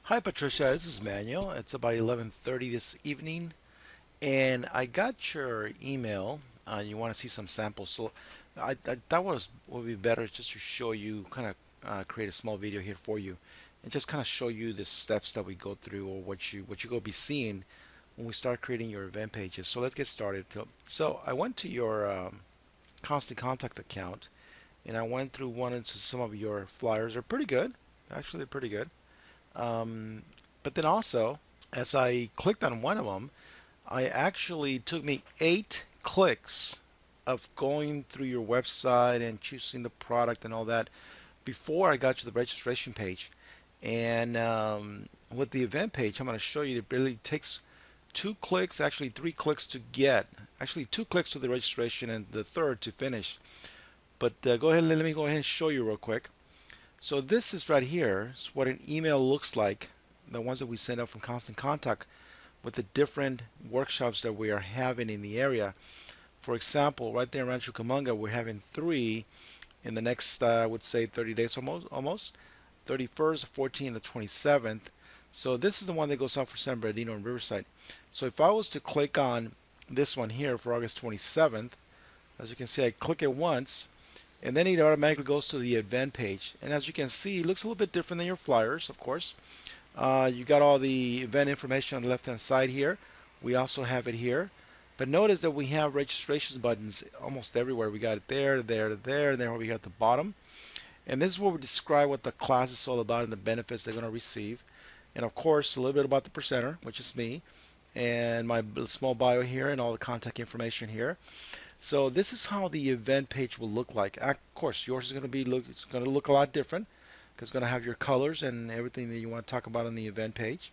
Hi Patricia, this is Manuel. It's about 11:30 this evening, and I got your email. You want to see some samples, so I thought would be better just to show you, kind of create a small video here for you, and just kind of show you the steps that we go through, or what you go be seeing when we start creating your event pages. So let's get started. So I went to your Constant Contact account, and I went through one into some of your flyers. They're pretty good, actually, they're pretty good. Um, but then also, as I clicked on one of them, I actually took me 8 clicks of going through your website and choosing the product and all that before I got to the registration page. And with the event page, I'm going to show you it really takes 2 clicks, actually 3 clicks to get, actually 2 clicks to the registration and the third to finish. But go ahead, let me go ahead and show you real quick. So this is right here is what an email looks like, the ones that we send out from Constant Contact with the different workshops that we are having in the area. For example, right there in Rancho Cucamonga, we're having 3 in the next, I would say, 30 days almost. 31st, 14th, and the 27th. So this is the one that goes out for San Bernardino and Riverside. So if I was to click on this one here for August 27th, as you can see, I click it once, and then it automatically goes to the event page. And as you can see, it looks a little bit different than your flyers, of course. You got all the event information on the left hand side here. We also have it here. But notice that we have registrations buttons almost everywhere. We got it there, there, there, and then over here at the bottom. And this is where we describe what the class is all about and the benefits they're going to receive. And of course, a little bit about the presenter, which is me, and my small bio here and all the contact information here. So this is how the event page will look like. Of course, yours is going to it's going to look a lot different because it's going to have your colors and everything that you want to talk about on the event page.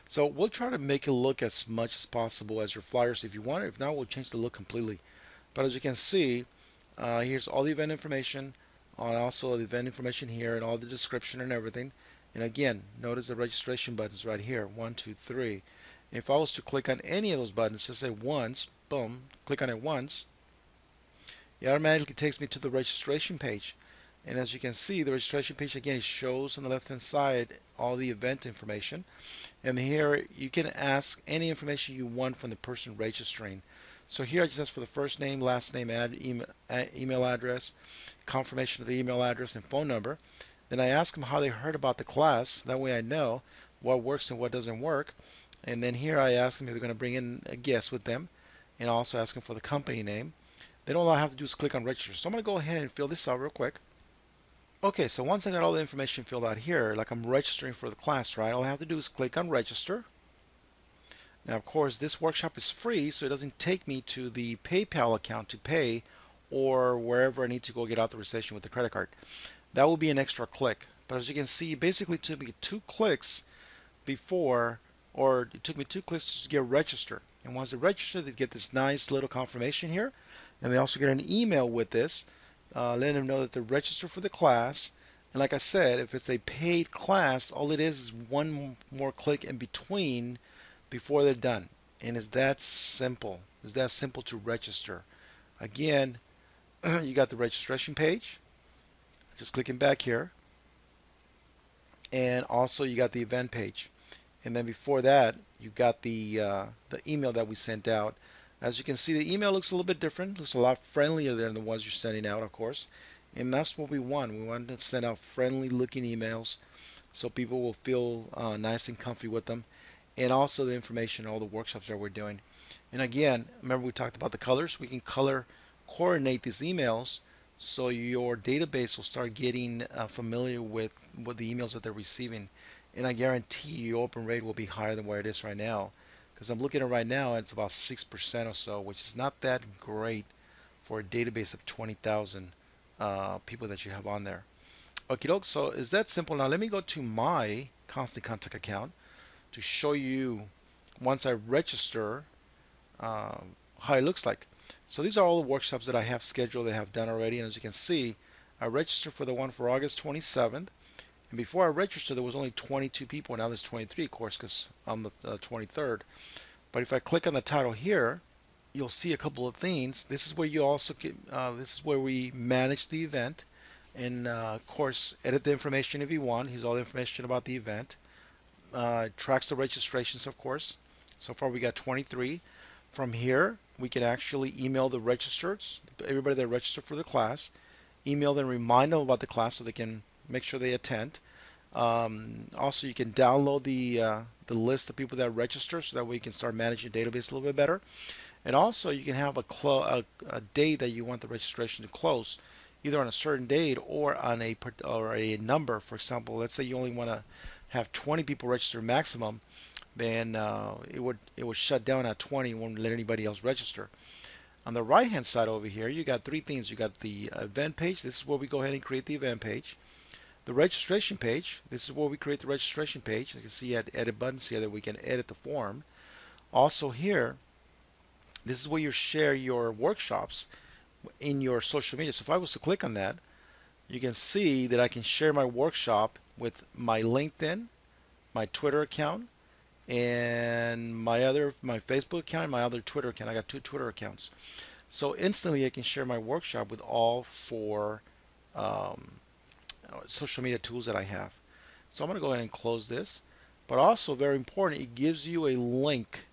So we'll try to make it look as much as possible as your flyers if you want it. If not, we'll change the look completely. But as you can see, here's all the event information, also the event information here, and all the description and everything. And again, notice the registration buttons right here, 1, 2, 3. If I was to click on any of those buttons, just say once, boom, click on it once, it automatically takes me to the registration page. And as you can see, the registration page again shows on the left hand side all the event information. And here you can ask any information you want from the person registering. So here I just ask for the first name, last name, email address, confirmation of the email address and phone number. Then I ask them how they heard about the class. That way I know what works and what doesn't work. And then here I ask them if they're going to bring in a guest with them, and also ask them for the company name. Then all I have to do is click on register. So I'm going to go ahead and fill this out real quick. Okay, so once I got all the information filled out here, like I'm registering for the class, right? All I have to do is click on register. Now, of course, this workshop is free, so it doesn't take me to the PayPal account to pay or wherever I need to go get authorization with the credit card. That will be an extra click. But as you can see, basically it took me 2 clicks before, or it took me 2 clicks to get registered. And once they register, they get this nice little confirmation here. And they also get an email with this, letting them know that they're registered for the class. And like I said, if it's a paid class, all it is one more click in between before they're done. And it's that simple. It's that simple to register. Again, you got the registration page. Just clicking back here. And also you got the event page. And then before that, you got the email that we sent out. As you can see, the email looks a little bit different. Looks a lot friendlier than the ones you're sending out, of course. And that's what we want. We want to send out friendly looking emails so people will feel nice and comfy with them. And also the information, all the workshops that we're doing. And again, remember we talked about the colors. We can color coordinate these emails so your database will start getting familiar with the emails that they're receiving. And I guarantee your open rate will be higher than where it is right now. Because I'm looking at it right now, it's about 6% or so, which is not that great for a database of 20,000 people that you have on there. Okay, so is that simple? Now let me go to my Constant Contact account to show you once I register how it looks like. So these are all the workshops that I have scheduled, that I have done already. And as you can see, I registered for the one for August 27th. And before I registered, there was only 22 people. Now there's 23, of course, because I'm the 23rd. But if I click on the title here, you'll see a couple of things. This is where you also get, this is where we manage the event. and of course, edit the information if you want. Here's all the information about the event. Tracks the registrations, of course. So far, we got 23. From here, we can actually email the registered, everybody that registered for the class, email them, remind them about the class so they can make sure they attend. Also, you can download the list of people that register so that way you can start managing your database a little bit better. And also, you can have a date that you want the registration to close, either on a certain date or on a number. For example, let's say you only want to have 20 people register maximum, then it would shut down at 20. Won't let anybody else register. On the right hand side over here, you got three things. You got the event page. This is where we go ahead and create the event page. The registration page. This is where we create the registration page. You can see you have edit buttons here that we can edit the form. Also here, this is where you share your workshops in your social media. So if I was to click on that, you can see that I can share my workshop with my LinkedIn, my Twitter account, and my Facebook account and my other Twitter account. I got two Twitter accounts. So instantly I can share my workshop with all four um, social media tools that I have. So I'm going to go ahead and close this. But also very important, it gives you a link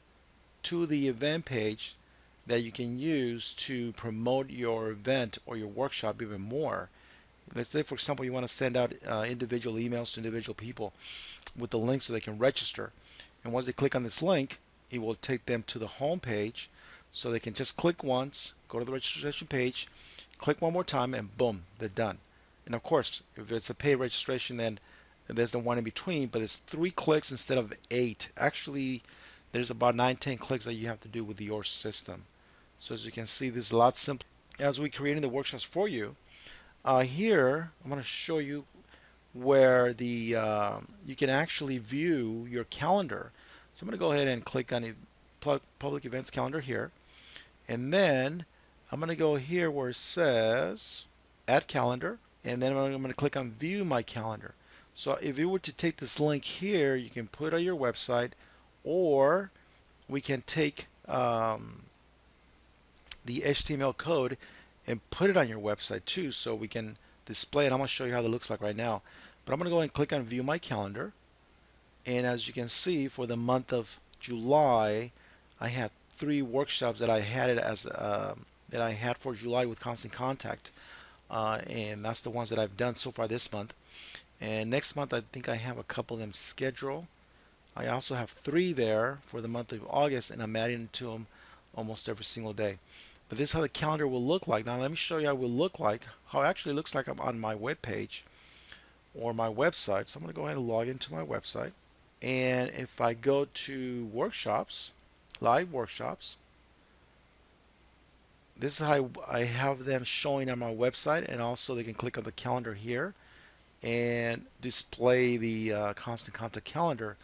to the event page that you can use to promote your event or your workshop even more. Let's say, for example, you want to send out individual emails to individual people with the link so they can register. And once they click on this link, it will take them to the home page so they can just click once, go to the registration page, click one more time, and boom, they're done. And of course, if it's a paid registration, then there's the one in between, but it's 3 clicks instead of 8. Actually, there's about 9-10 clicks that you have to do with your system. So as you can see, this is a lot simpler. As we're creating the workshops for you, here I'm going to show you where you can actually view your calendar. So I'm going to go ahead and click on the public events calendar here, and then I'm going to go here where it says Add Calendar, and then I'm going to click on View My Calendar. So if you were to take this link here, you can put it on your website, or we can take the HTML code and put it on your website too, so we can display it. I'm going to show you how that looks like right now. But I'm going to go ahead and click on View My Calendar. And as you can see, for the month of July, I had 3 workshops that I had for July with Constant Contact, and that's the ones that I've done so far this month. And next month, I think I have a couple of them scheduled. I also have 3 there for the month of August, and I'm adding to them almost every single day. But this is how the calendar will look like. Now let me show you how it will look like, how it actually looks like I'm on my web page or my website. So I'm going to go ahead and log into my website. And if I go to workshops, live workshops, this is how I have them showing on my website, and also they can click on the calendar here and display the Constant Contact calendar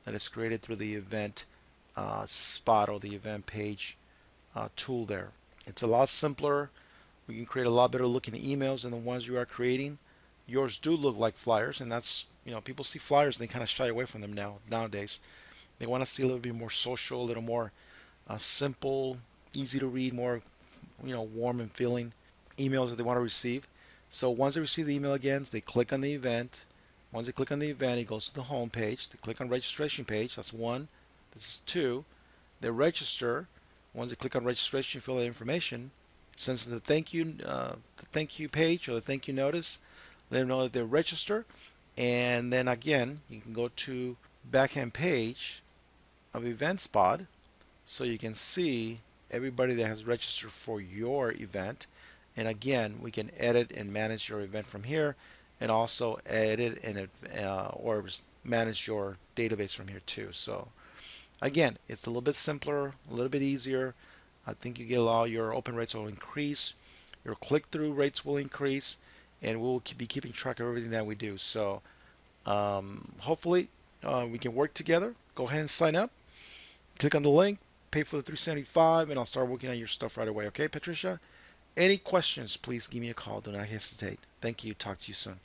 that is created through the event spot or the event page tool there. It's a lot simpler. We can create a lot better looking emails than the ones you are creating. Yours do look like flyers, and that's, people see flyers and they kind of shy away from them nowadays. They want to see a little bit more social, a little more simple, easy to read, more warm and feeling emails that they want to receive. So once they receive the email again, they click on the event. Once they click on the event, it goes to the home page. They click on registration page. That's 1. This is 2. They register. Once they click on registration, fill the information, it sends them the thank you page or the thank you notice. Let them know that they register, and then again you can go to backhand page of EventSpot so you can see everybody that has registered for your event. And again, we can edit and manage your event from here, and also edit and or manage your database from here too. So again, it's a little bit simpler, a little bit easier. I think you get your open rates will increase, your click-through rates will increase, and we'll be keeping track of everything that we do. So hopefully we can work together. Go ahead and sign up. Click on the link, pay for the $375, and I'll start working on your stuff right away. Okay, Patricia? Any questions, please give me a call. Do not hesitate. Thank you. Talk to you soon.